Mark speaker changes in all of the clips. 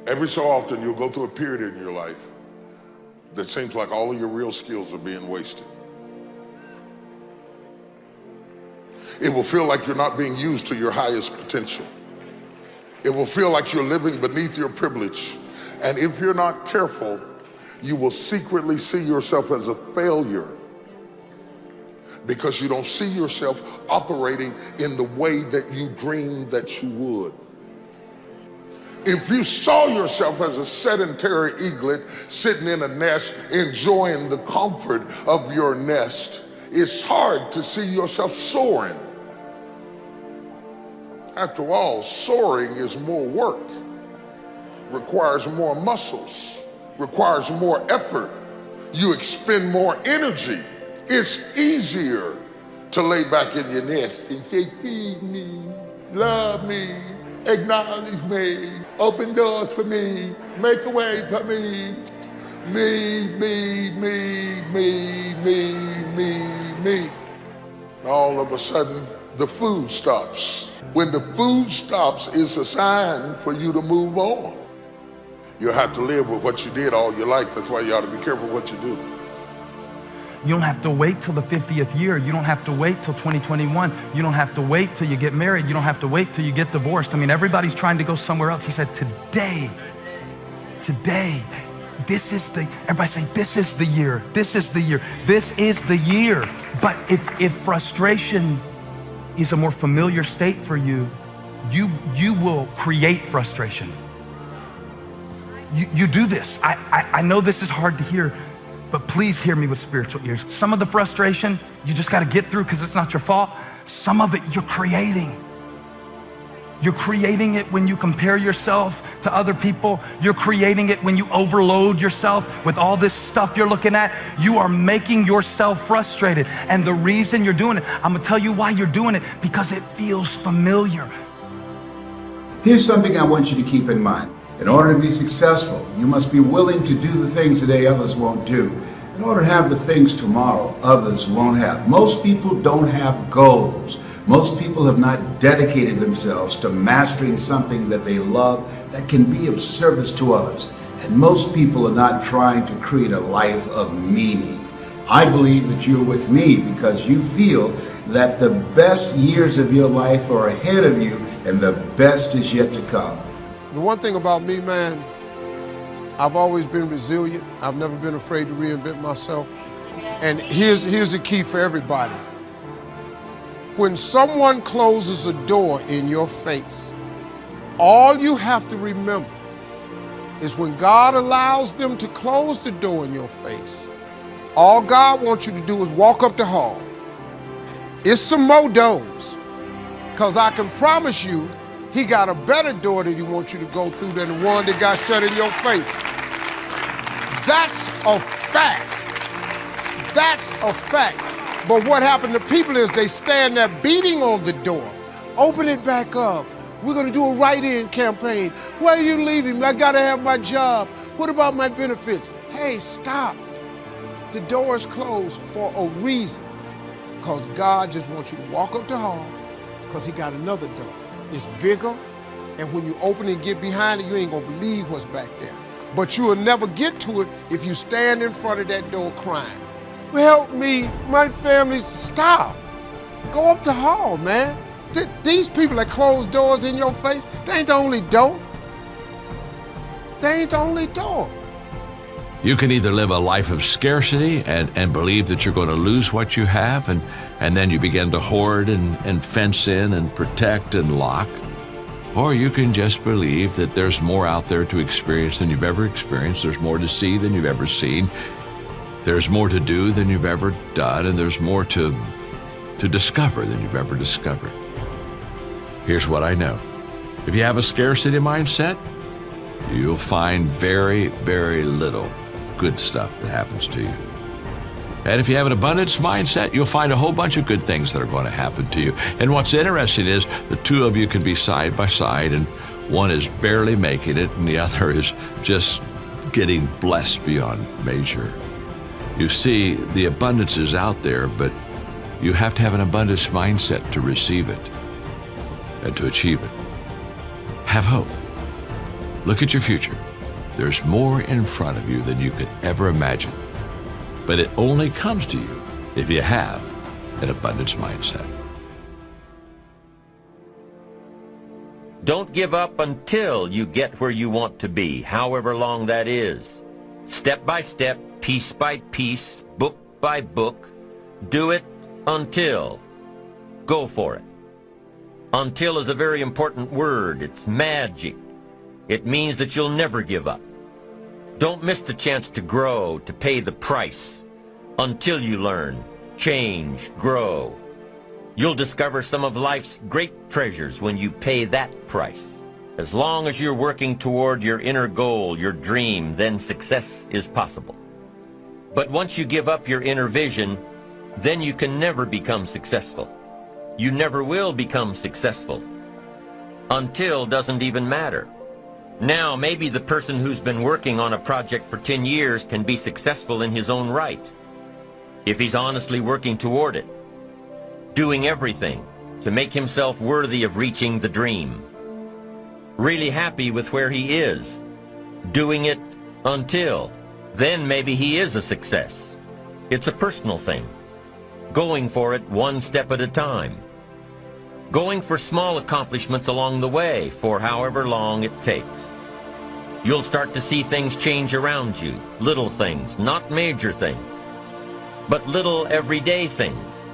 Speaker 1: Every so often, you'll go through a period in your life that seems like all of your real skills are being wasted. It will feel like you're not being used to your highest potential. It will feel like you're living beneath your privilege. And if you're not careful, you will secretly see yourself as a failure because you don't see yourself operating in the way that you dreamed that you would. If you saw yourself as a sedentary eaglet sitting in a nest, enjoying the comfort of your nest, it's hard to see yourself soaring. After all, soaring is more work, requires more muscles, requires more effort. You expend more energy. It's easier to lay back in your nest and say, feed me, love me, acknowledge me, open doors for me, make a way for me, me. All of a sudden, the food stops. When the food stops, it's a sign for you to move on. You'll have to live with what you did all your life. That's why you ought to be careful what you do.
Speaker 2: You don't have to wait till the 50th year. You don't have to wait till 2021. You don't have to wait till you get married. You don't have to wait till you get divorced. I mean, everybody's trying to go somewhere else. He said, today, this is the, everybody say, this is the year, this is the year, this is the year. But if frustration is a more familiar state for you, you will create frustration. You do this. I know this is hard to hear, but please hear me with spiritual ears. Some of the frustration, you just gotta get through because it's not your fault. Some of it you're creating. You're creating it when you compare yourself to other people. You're creating it when you overload yourself with all this stuff you're looking at. You are making yourself frustrated. And the reason you're doing it, I'm gonna tell you why you're doing it, because it feels familiar.
Speaker 3: Here's something I want you to keep in mind. In order to be successful, you must be willing to do the things today others won't do. In order to have the things tomorrow others won't have. Most people don't have goals. Most people have not dedicated themselves to mastering something that they love that can be of service to others. And most people are not trying to create a life of meaning. I believe that you're with me because you feel that the best years of your life are ahead of you and the best is yet to come.
Speaker 4: The one thing about me, man, I've always been resilient. I've never been afraid to reinvent myself. And here's the key for everybody. When someone closes a door in your face, all you have to remember is when God allows them to close the door in your face, all God wants you to do is walk up the hall. It's some more doors, because I can promise you, He got a better door that He wants you to go through than the one that got shut in your face. That's a fact. That's a fact. But what happened to people is they stand there beating on the door. Open it back up. We're gonna do a write-in campaign. Where are you leaving? I gotta have my job. What about my benefits? Hey, stop. The door is closed for a reason. Because God just wants you to walk up the hall because He got another door. It's bigger, and when you open it and get behind it, you ain't gonna believe what's back there. But you will never get to it if you stand in front of that door crying. Help me, my family, stop. Go up the hall, man. These people that close doors in your face, they ain't the only door. They ain't the only door.
Speaker 5: You can either live a life of scarcity and believe that you're going to lose what you have, and then you begin to hoard and fence in and protect and lock. Or you can just believe that there's more out there to experience than you've ever experienced. There's more to see than you've ever seen. There's more to do than you've ever done, and there's more to discover than you've ever discovered. Here's what I know. If you have a scarcity mindset, you'll find very, very little good stuff that happens to you. And if you have an abundance mindset, you'll find a whole bunch of good things that are going to happen to you. And what's interesting is the two of you can be side by side, and one is barely making it, and the other is just getting blessed beyond measure. You see, the abundance is out there, but you have to have an abundance mindset to receive it and to achieve it. Have hope. Look at your future. There's more in front of you than you could ever imagine. But it only comes to you if you have an abundance mindset.
Speaker 6: Don't give up until you get where you want to be, however long that is. Step by step, piece by piece, book by book. Do it until. Go for it. Until is a very important word. It's magic. It means that you'll never give up. Don't miss the chance to grow, to pay the price. Until you learn, change, grow. You'll discover some of life's great treasures when you pay that price. As long as you're working toward your inner goal, your dream, then success is possible. But once you give up your inner vision, then you can never become successful. You never will become successful. Until doesn't even matter. Now, maybe the person who's been working on a project for 10 years can be successful in his own right, if he's honestly working toward it, doing everything to make himself worthy of reaching the dream, really happy with where he is, doing it until, then maybe he is a success. It's a personal thing, going for it one step at a time, going for small accomplishments along the way for however long it takes. You'll start to see things change around you, little things, not major things, but little everyday things,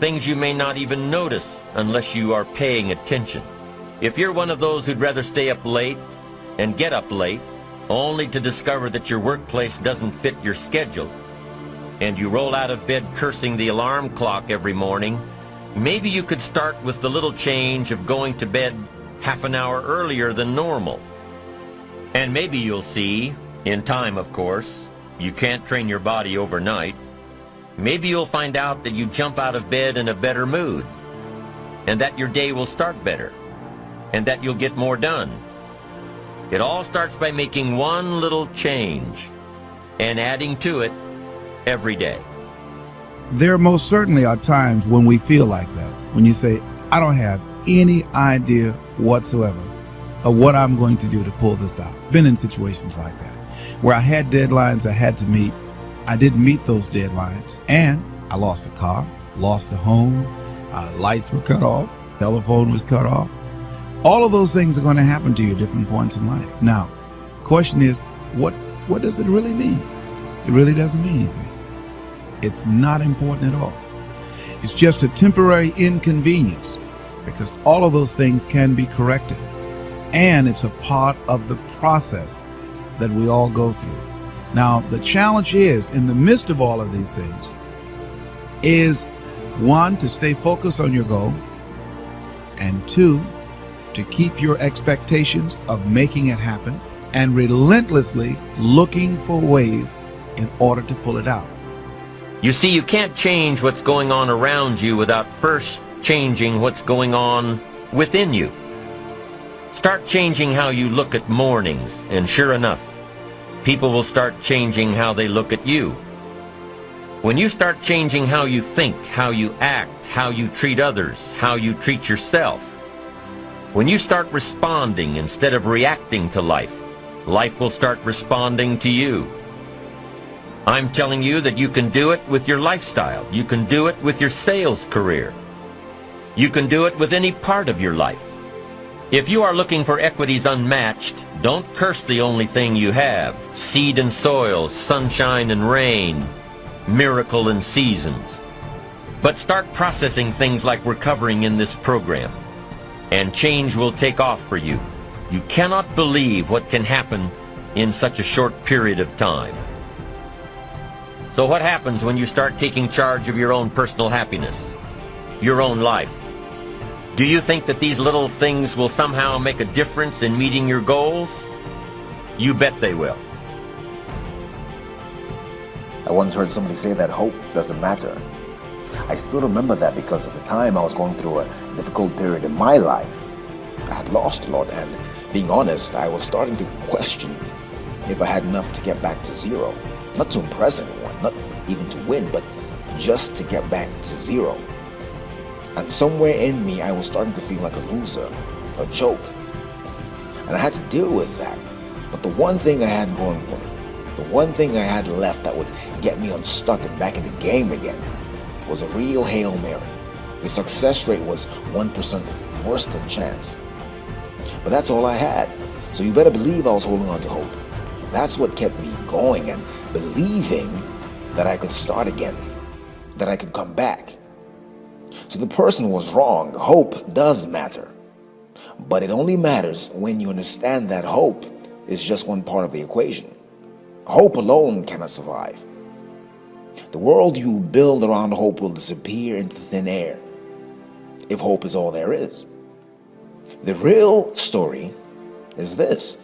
Speaker 6: things you may not even notice unless you are paying attention. If you're one of those who'd rather stay up late and get up late, only to discover that your workplace doesn't fit your schedule, and you roll out of bed cursing the alarm clock every morning, maybe you could start with the little change of going to bed half an hour earlier than normal. And maybe you'll see, in time of course, you can't train your body overnight, maybe you'll find out that you jump out of bed in a better mood, and that your day will start better, and that you'll get more done. It all starts by making one little change and adding to it every day.
Speaker 3: There most certainly are times when we feel like that, when you say, I don't have any idea whatsoever of what I'm going to do to pull this out. Been in situations like that, where I had deadlines I had to meet. I didn't meet those deadlines, and I lost a car, lost a home, lights were cut off, telephone was cut off. All of those things are going to happen to you at different points in life. Now, the question is, what does it really mean? It really doesn't mean anything. It's not important at all. It's just a temporary inconvenience, because all of those things can be corrected. And it's a part of the process that we all go through. Now, the challenge is, in the midst of all of these things, is one, to stay focused on your goal, and two, to keep your expectations of making it happen, and relentlessly looking for ways in order to pull it out.
Speaker 6: You see, you can't change what's going on around you without first changing what's going on within you. Start changing how you look at mornings, and sure enough, people will start changing how they look at you. When you start changing how you think, how you act, how you treat others, how you treat yourself, when you start responding instead of reacting to life, life will start responding to you. I'm telling you that you can do it with your lifestyle. You can do it with your sales career. You can do it with any part of your life. If you are looking for equities unmatched, don't curse the only thing you have: seed and soil, sunshine and rain, miracle and seasons. But start processing things like we're covering in this program, and change will take off for you. You cannot believe what can happen in such a short period of time. So what happens when you start taking charge of your own personal happiness, your own life? Do you think that these little things will somehow make a difference in meeting your goals? You bet they will.
Speaker 7: I once heard somebody say that hope doesn't matter. I still remember that because at the time I was going through a difficult period in my life. I had lost a lot, and being honest, I was starting to question if I had enough to get back to zero. Not to impress anyone, not even to win, but just to get back to zero. And somewhere in me, I was starting to feel like a loser, a joke. and I had to deal with that. But the one thing I had going for me, the one thing I had left that would get me unstuck and back in the game again, was a real Hail Mary. The success rate was 1% worse than chance. But that's all I had. So you better believe I was holding on to hope. That's what kept me going and believing that I could start again, that I could come back. So the person was wrong. Hope does matter. But it only matters when you understand that hope is just one part of the equation. Hope alone cannot survive. The world you build around hope will disappear into thin air if hope is all there is. The real story is this.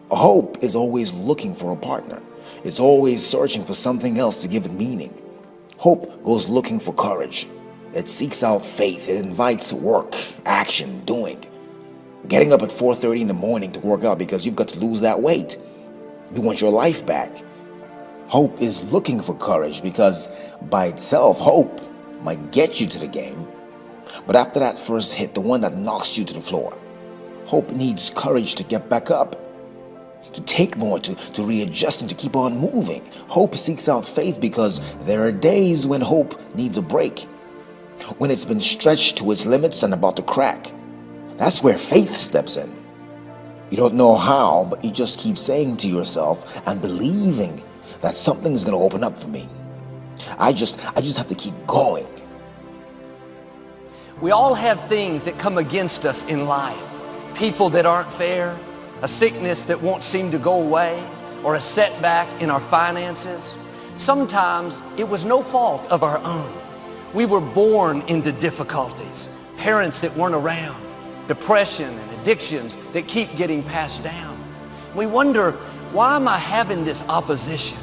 Speaker 7: Hope is always looking for a partner. It's always searching for something else to give it meaning. Hope goes looking for courage. It seeks out faith. It invites work, action, doing. Getting up at 4:30 in the morning to work out because you've got to lose that weight. You want your life back. Hope is looking for courage because by itself, hope might get you to the game. But after that first hit, the one that knocks you to the floor, hope needs courage to get back up, to take more, to readjust and to keep on moving. Hope seeks out faith because there are days when hope needs a break, when it's been stretched to its limits and about to crack. That's where faith steps in. You don't know how, but you just keep saying to yourself and believing that something's going to open up for me. I just have to keep going.
Speaker 8: We all have things that come against us in life. People that aren't fair, a sickness that won't seem to go away, or a setback in our finances. Sometimes it was no fault of our own. We were born into difficulties, parents that weren't around, depression and addictions that keep getting passed down. We wonder, why am I having this opposition?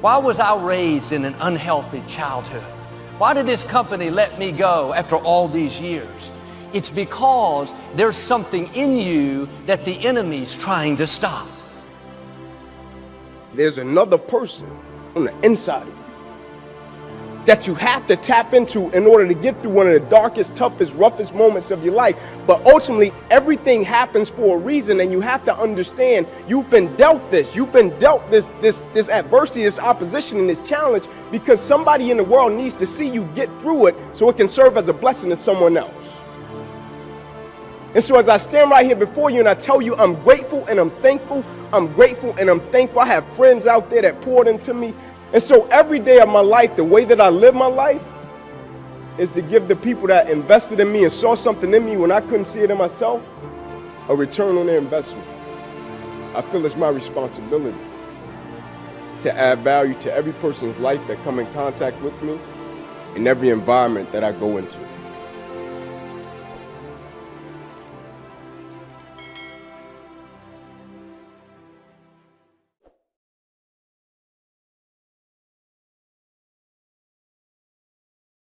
Speaker 8: Why was I raised in an unhealthy childhood? Why did this company let me go after all these years? It's because there's something in you that the enemy's trying to stop.
Speaker 9: There's another person on the inside of you that you have to tap into in order to get through one of the darkest, toughest, roughest moments of your life. But ultimately, everything happens for a reason, and you have to understand you've been dealt this. You've been dealt this adversity, this opposition, and this challenge because somebody in the world needs to see you get through it so it can serve as a blessing to someone else. And so as I stand right here before you and I tell you I'm grateful and I'm thankful, I'm grateful and I'm thankful. I have friends out there that poured into me. And so every day of my life, the way that I live my life is to give the people that invested in me and saw something in me when I couldn't see it in myself, a return on their investment. I feel it's my responsibility to add value to every person's life that come in contact with me in every environment that I go into.